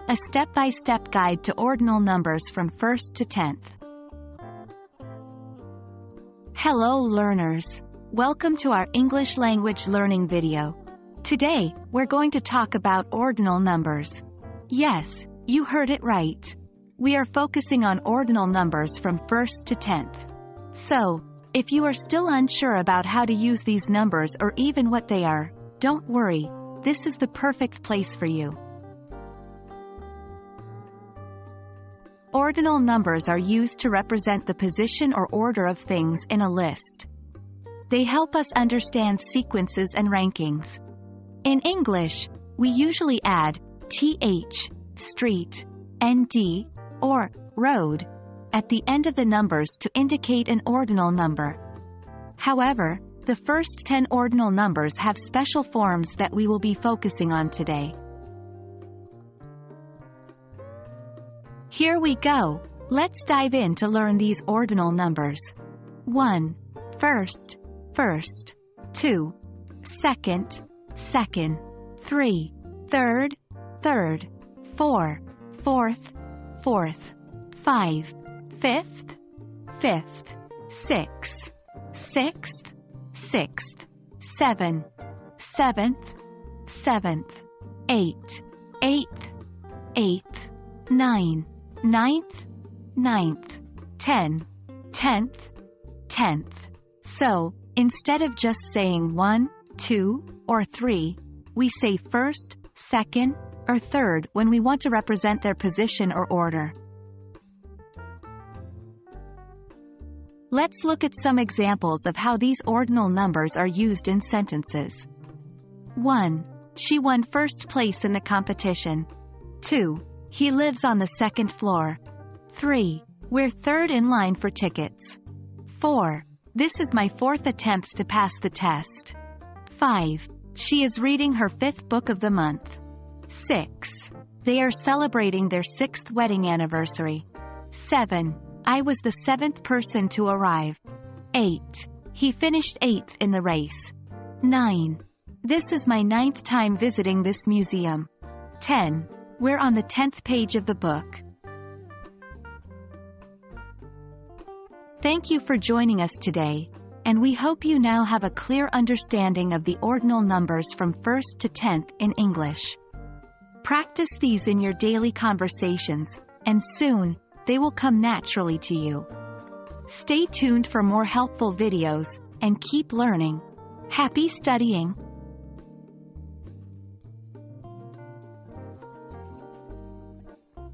a step-by-step guide to ordinal numbers from 1st to 10th. Hello learners! Welcome to our English language learning video. Today, we're going to talk about ordinal numbers. Yes, you heard it right. We are focusing on ordinal numbers from 1st to 10th. So, if you are still unsure about how to use these numbers or even what they are, don't worry, this is the perfect place for you. Ordinal numbers are used to represent the position or order of things in a list. They help us understand sequences and rankings. In English, we usually add th, street, nd, or road at the end of the numbers to indicate an ordinal number. However, the first 10 ordinal numbers have special forms that we will be focusing on today. Here we go. Let's dive in to learn these ordinal numbers. 1. First, first. 2. Second, second. 3. Third, third. 4. Fourth, fourth. 5. Fifth, fifth. 6. Sixth, sixth. 7. Seventh, seventh. 8. Eighth, eighth. 9. Ninth, ninth. 10. Tenth, tenth. So, instead of just saying 1, 2, or 3, we say first, second, or third when we want to represent their position or order. Let's look at some examples of how these ordinal numbers are used in sentences. 1. She won first place in the competition. 2. He lives on the second floor. 3. We're third in line for tickets. 4. This is my fourth attempt to pass the test. 5. She is reading her 5th book of the month. 6. They are celebrating their 6th wedding anniversary. 7. I was the 7th person to arrive. 8. He finished 8th in the race. 9. This is my 9th time visiting this museum. 10. We're on the 10th page of the book. Thank you for joining us today, and we hope you now have a clear understanding of the ordinal numbers from 1st to 10th in English. Practice these in your daily conversations, and soon, they will come naturally to you. Stay tuned for more helpful videos, and keep learning. Happy studying!